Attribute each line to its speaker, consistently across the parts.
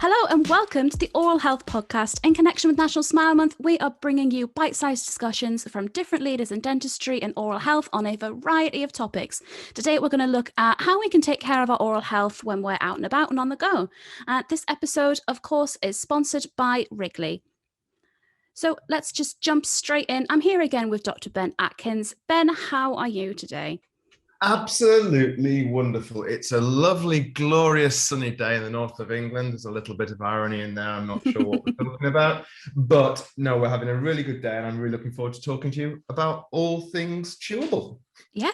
Speaker 1: Hello and welcome to the Oral Health Podcast. In connection with National Smile Month, we are bringing you bite-sized discussions from different leaders in dentistry and oral health on a variety of topics. Today, we're going to look at how we can take care of our oral health when we're out and about and on the go. This episode, of course, is sponsored by Wrigley. So let's just jump straight in. I'm here again with Dr. Ben Atkins. Ben, how are you today?
Speaker 2: Absolutely wonderful. It's a lovely, glorious sunny day in the north of England. There's a little bit of irony in there. I'm not sure what we're talking about, but no, we're having a really good day and I'm really looking forward to talking to you about all things chewable.
Speaker 1: Yeah,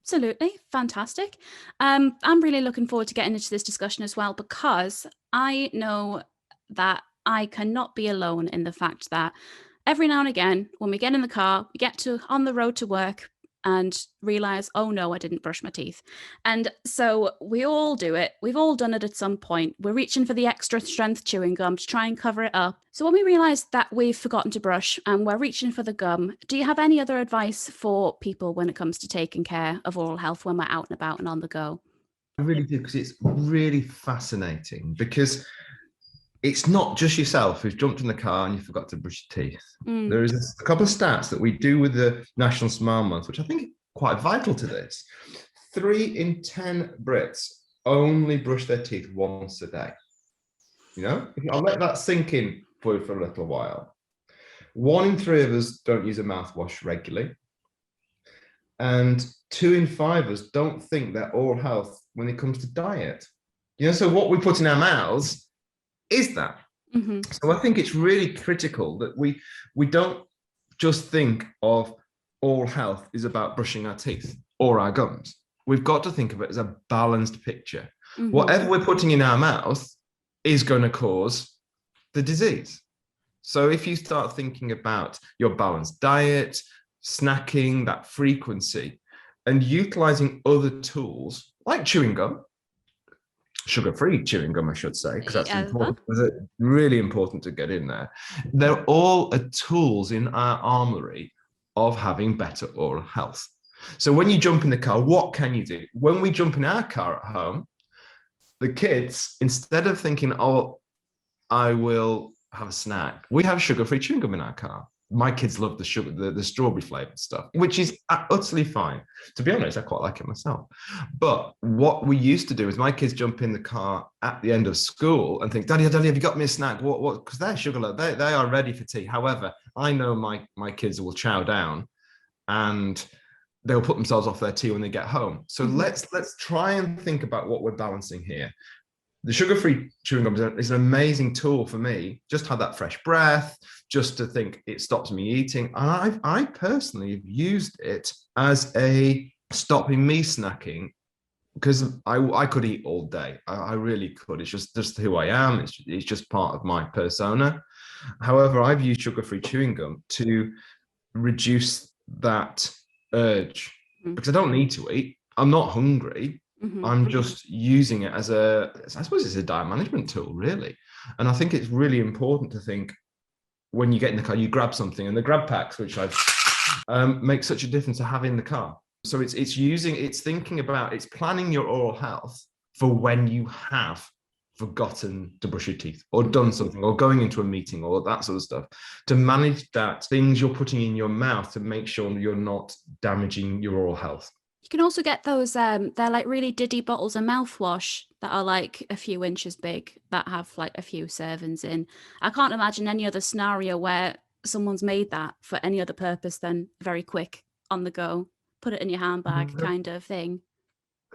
Speaker 1: absolutely. Fantastic. I'm really looking forward to getting into this discussion as well, because I know that I cannot be alone in the fact that every now and again, when we get in the car, we get on the road to work, and realize, oh no, I didn't brush my teeth. And so we all do it. We've all done it at some point. We're reaching for the extra strength chewing gum to try and cover it up. So when we realize that we've forgotten to brush and we're reaching for the gum, do you have any other advice for people when it comes to taking care of oral health when we're out and about and on the go?
Speaker 2: I really do, because it's really fascinating, because it's not just yourself who's jumped in the car and you forgot to brush your teeth. There is a couple of stats that we do with the National Smile Month, which I think are quite vital to this. 3 in 10 Brits only brush their teeth once a day. You know, I'll let that sink in for you for a little while. 1 in 3 of us don't use a mouthwash regularly. And 2 in 5 of us don't think that oral health when it comes to diet. You know, so what we put in our mouths is that. So I think it's really critical that we don't just think of oral health is about brushing our teeth or our gums. We've got to think of it as a balanced picture. Whatever we're putting in our mouth is going to cause the disease. So if you start thinking about your balanced diet, snacking, that frequency, and utilizing other tools like chewing gum, sugar-free chewing gum, I should say, because that's important. It's really important to get in there. They're all tools in our armory of having better oral health. So when you jump in the car, what can you do? When we jump in our car at home, the kids, instead of thinking, oh, I will have a snack, we have sugar-free chewing gum in our car. My kids love the sugar, the strawberry flavored stuff, which is utterly fine. To be honest, I quite like it myself. But what we used to do is my kids jump in the car at the end of school and think, Daddy, have you got me a snack? What? Because they're sugar, they are ready for tea. However, I know my kids will chow down and they'll put themselves off their tea when they get home. So let's try and think about what we're balancing here. The sugar-free chewing gum is an amazing tool for me. Just had that fresh breath, just to think it stops me eating. And I personally have used it as a stopping me snacking, because I could eat all day. I really could. It's just who I am. It's just part of my persona. However, I've used sugar-free chewing gum to reduce that urge, because I don't need to eat. I'm not hungry. I'm just using it as I suppose it's a diet management tool, really. And I think it's really important to think when you get in the car, you grab something, and the grab packs, which I've make such a difference to have in the car. So it's planning your oral health for when you have forgotten to brush your teeth or done something or going into a meeting or that sort of stuff, to manage that things you're putting in your mouth to make sure you're not damaging your oral health.
Speaker 1: You can also get those, they're like really diddy bottles of mouthwash that are like a few inches big, that have like a few servings in. I can't imagine any other scenario where someone's made that for any other purpose than very quick, on the go, put it in your handbag kind of thing.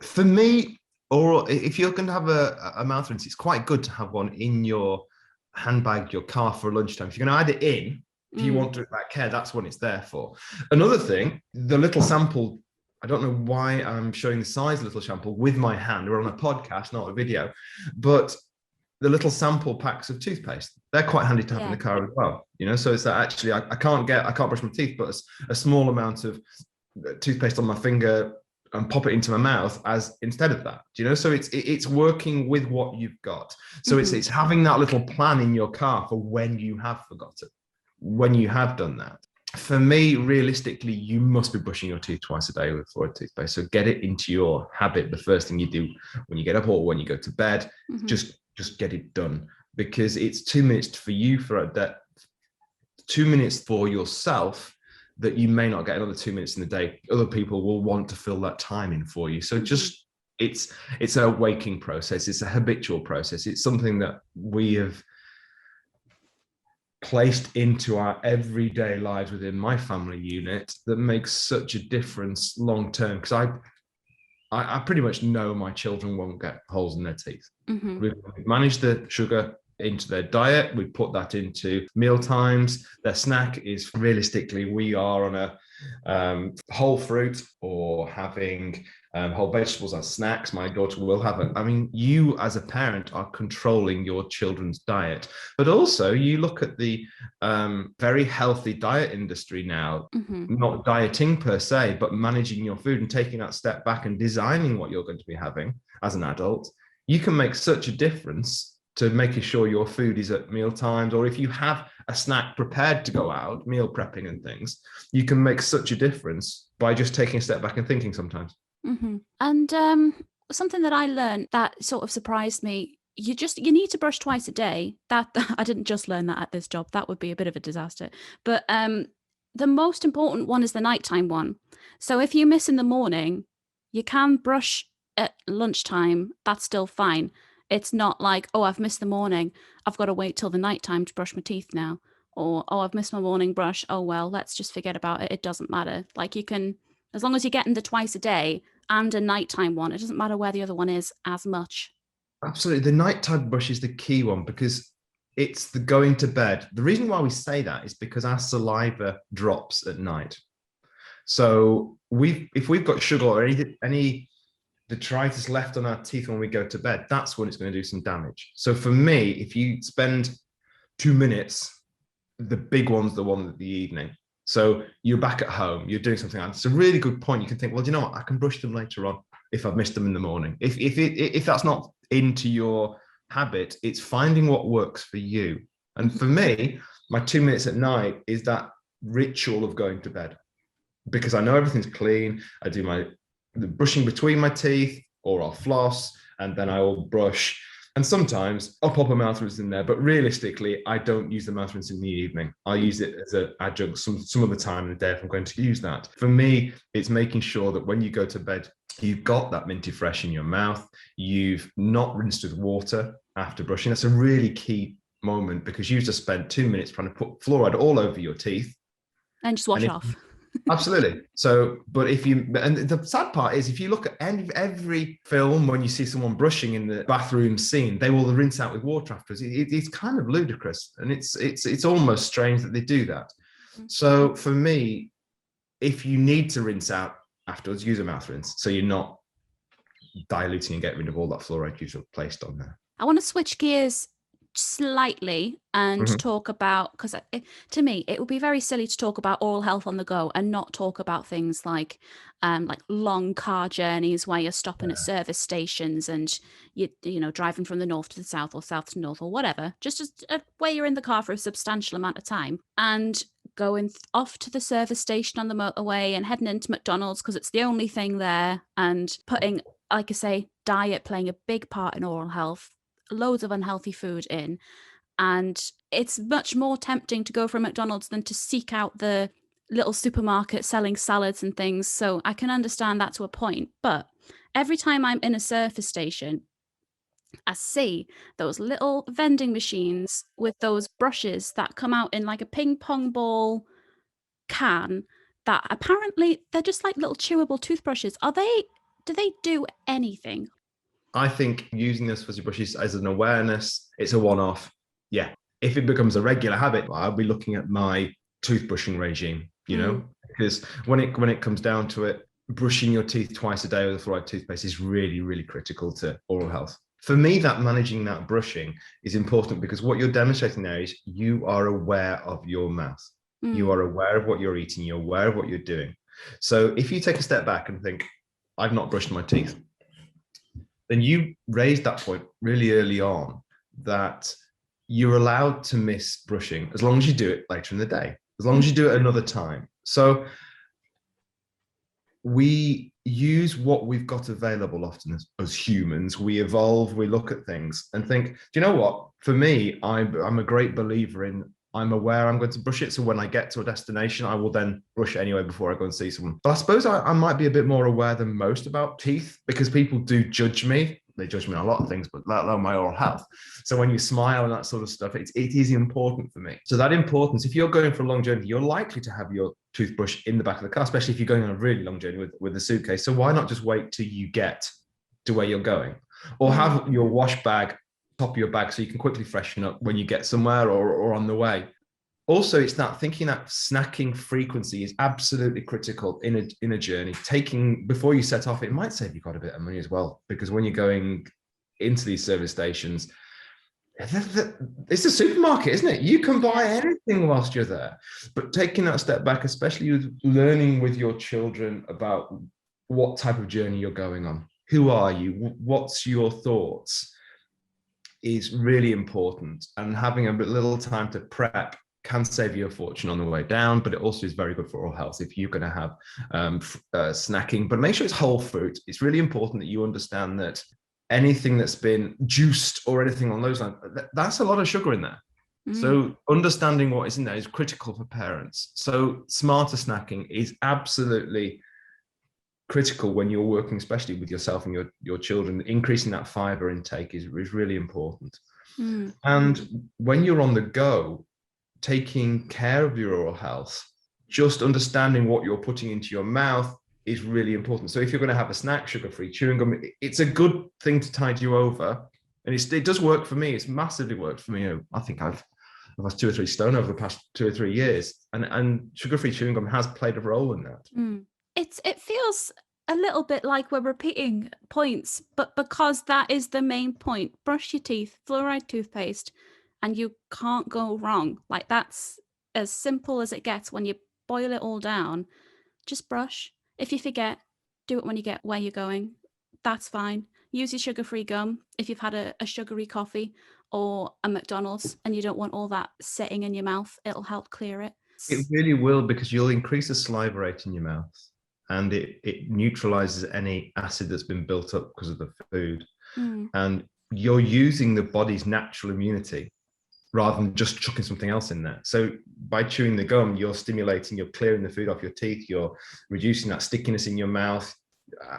Speaker 2: For me, or if you're going to have a mouth rinse, it's quite good to have one in your handbag, your car for lunchtime. If you're going to add it in, if you want to do that care, that's what it's there for. Another thing, the little sample, I don't know why I'm showing the size of the little sample with my hand. We're on a podcast, not a video, but the little sample packs of toothpaste, they're quite handy to have in the car as well. You know, so it's that actually I can't brush my teeth, but a small amount of toothpaste on my finger and pop it into my mouth as instead of that. Do you know? So it's working with what you've got. So it's having that little plan in your car for when you have forgotten, when you have done that. For me, realistically, you must be brushing your teeth twice a day with fluoride toothpaste. So get it into your habit. The first thing you do when you get up or when you go to bed, just get it done. because it's 2 minutes for you for that 2 minutes for yourself that you may not get another 2 minutes in the day. Other people will want to fill that time in for you. So just it's a waking process. It's a habitual process. It's something that we have placed into our everyday lives within my family unit that makes such a difference long term, because I pretty much know my children won't get holes in their teeth. We've managed the sugar into their diet. We put that into meal times. Their snack is, realistically, we are on a whole fruit or having whole vegetables as snacks. My daughter will have it. I mean, you as a parent are controlling your children's diet, but also you look at the very healthy diet industry now, not dieting per se, but managing your food and taking that step back and designing what you're going to be having as an adult. You can make such a difference to making sure your food is at meal times, or if you have a snack prepared to go out, meal prepping and things, you can make such a difference by just taking a step back and thinking sometimes.
Speaker 1: And something that I learned that sort of surprised me, you need to brush twice a day. That I didn't just learn that at this job. That would be a bit of a disaster. But the most important one is the nighttime one. So if you miss in the morning, you can brush at lunchtime. That's still fine. It's not like, oh, I've missed the morning, I've got to wait till the nighttime to brush my teeth now. Or, oh, I've missed my morning brush. Oh, well, let's just forget about it. It doesn't matter. Like, you can, as long as you're getting the twice a day and a nighttime one, it doesn't matter where the other one is as much.
Speaker 2: Absolutely. The nighttime brush is the key one, because it's the going to bed. The reason why we say that is because our saliva drops at night. So if we've got sugar or any detritus left on our teeth when we go to bed, that's when it's going to do some damage. So for me, if you spend 2 minutes, the big one's the one at the evening. So you're back at home, you're doing something else. It's a really good point. You can think, well, do you know what? I can brush them later on if I've missed them in the morning. If that's not into your habit, it's finding what works for you. And for me, my 2 minutes at night is that ritual of going to bed, because I know everything's clean. I do the brushing between my teeth, or I'll floss, and then I will brush. And sometimes I'll pop a mouth rinse in there, but realistically, I don't use the mouth rinse in the evening. I'll use it as an adjunct some of the time in the day if I'm going to use that. For me, it's making sure that when you go to bed, you've got that minty fresh in your mouth. You've not rinsed with water after brushing. That's a really key moment, because you just spent 2 minutes trying to put fluoride all over your teeth.
Speaker 1: And just wash off.
Speaker 2: Absolutely. So, but and the sad part is, if you look at every film, when you see someone brushing in the bathroom scene, they will rinse out with water afterwards. It's kind of ludicrous, and it's almost strange that they do that. So for me, if you need to rinse out afterwards, use a mouth rinse, so you're not diluting and get rid of all that fluoride you've placed on there.
Speaker 1: I want to switch gears slightly and talk about, because to me it would be very silly to talk about oral health on the go and not talk about things like long car journeys where you're stopping at service stations and you know driving from the north to the south or south to north or whatever, just where you're in the car for a substantial amount of time, and going off to the service station on the motorway and heading into McDonald's because it's the only thing there, and putting, like I say, diet playing a big part in oral health, loads of unhealthy food in. And it's much more tempting to go for a McDonald's than to seek out the little supermarket selling salads and things. So I can understand that to a point. But every time I'm in a service station, I see those little vending machines with those brushes that come out in like a ping pong ball can, that apparently they're just like little chewable toothbrushes. Do they do anything?
Speaker 2: I think using those fuzzy brushes as an awareness, it's a one-off. Yeah. If it becomes a regular habit, I'll be looking at my toothbrushing regime, because when it comes down to it, brushing your teeth twice a day with a fluoride toothpaste is really, really critical to oral health. For me, that managing that brushing is important, because what you're demonstrating there is you are aware of your mouth. You are aware of what you're eating. You're aware of what you're doing. So if you take a step back and think, I've not brushed my teeth, then you raised that point really early on, that you're allowed to miss brushing as long as you do it later in the day, as long as you do it another time. So we use what we've got available often as humans. We evolve, we look at things and think, do you know what? For me, I'm a great believer in, I'm aware I'm going to brush it. So when I get to a destination, I will then brush it anyway before I go and see someone. But I suppose I might be a bit more aware than most about teeth, because people do judge me. They judge me on a lot of things, but let alone my oral health. So when you smile and that sort of stuff, it is important for me. So that importance, if you're going for a long journey, you're likely to have your toothbrush in the back of the car, especially if you're going on a really long journey with a suitcase. So why not just wait till you get to where you're going, or have your wash bag top of your bag so you can quickly freshen up when you get somewhere or on the way. Also, it's that thinking that snacking frequency is absolutely critical in a journey. Taking, before you set off, it might save you quite a bit of money as well, because when you're going into these service stations, it's a supermarket, isn't it? You can buy anything whilst you're there. But taking that step back, especially with learning with your children about what type of journey you're going on, who are you, what's your thoughts, is really important. And having a little time to prep can save you a fortune on the way down, but it also is very good for oral health if you're going to have snacking. But make sure it's whole fruit. It's really important that you understand that anything that's been juiced or anything on those lines, that's a lot of sugar in there. So understanding what is in there is critical for parents. So smarter snacking is absolutely critical when you're working, especially with yourself and your children. Increasing that fiber intake is really important. And when you're on the go, taking care of your oral health, just understanding what you're putting into your mouth is really important. So if you're going to have a snack, sugar-free chewing gum, it's a good thing to tide you over. And it does work for me. It's massively worked for me. I think I've lost 2 or 3 stone over the past 2 or 3 years. And sugar-free chewing gum has played a role in that.
Speaker 1: It feels a little bit like we're repeating points, but because that is the main point. Brush your teeth, fluoride toothpaste, and you can't go wrong. Like, that's as simple as it gets when you boil it all down. Just brush. If you forget, do it when you get where you're going. That's fine. Use your sugar-free gum if you've had a sugary coffee or a McDonald's and you don't want all that sitting in your mouth. It'll help clear it.
Speaker 2: It really will, because you'll increase the saliva rate in your mouth, and it neutralizes any acid that's been built up because of the food. And you're using the body's natural immunity rather than just chucking something else in there. So by chewing the gum, you're stimulating, you're clearing the food off your teeth, you're reducing that stickiness in your mouth.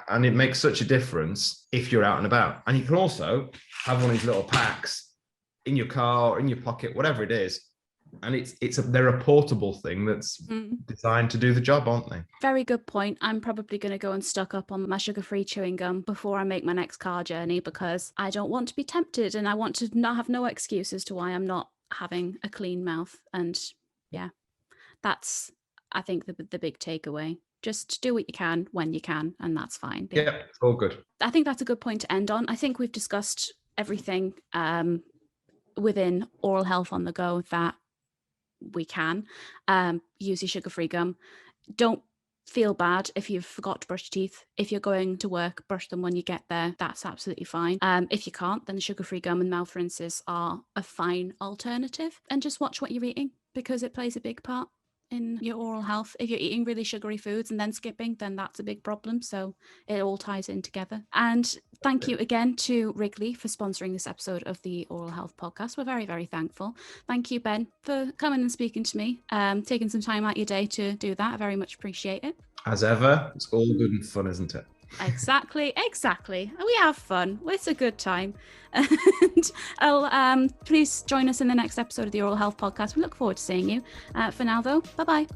Speaker 2: And it makes such a difference if you're out and about. And you can also have one of these little packs in your car or in your pocket, whatever it is. And they're a portable thing that's designed to do the job, aren't they?
Speaker 1: Very good point. I'm probably going to go and stock up on my sugar-free chewing gum before I make my next car journey, because I don't want to be tempted and I want to not have no excuse as to why I'm not having a clean mouth. And yeah, that's, I think, the big takeaway. Just do what you can when you can, and that's fine.
Speaker 2: Yeah, it's all good.
Speaker 1: I think that's a good point to end on. I think we've discussed everything within oral health on the go that we can. Use your sugar-free gum. Don't feel bad if you've forgot to brush your teeth. If you're going to work, brush them when you get there. That's absolutely fine. If you can't, then sugar-free gum and mouth rinses are a fine alternative. And just watch what you're eating, because it plays a big part in your oral health. If you're eating really sugary foods and then skipping, then that's a big problem. So it all ties in together. And thank you again to Wrigley for sponsoring this episode of the Oral Health Podcast. We're very, very thankful. Thank you, Ben, for coming and speaking to me, taking some time out your day to do that. I very much appreciate it.
Speaker 2: As ever, it's all good and fun, isn't it?
Speaker 1: Exactly. We have fun. It's a good time. And I'll please join us in the next episode of the Oral Health Podcast. We look forward to seeing you. For now, though, bye-bye.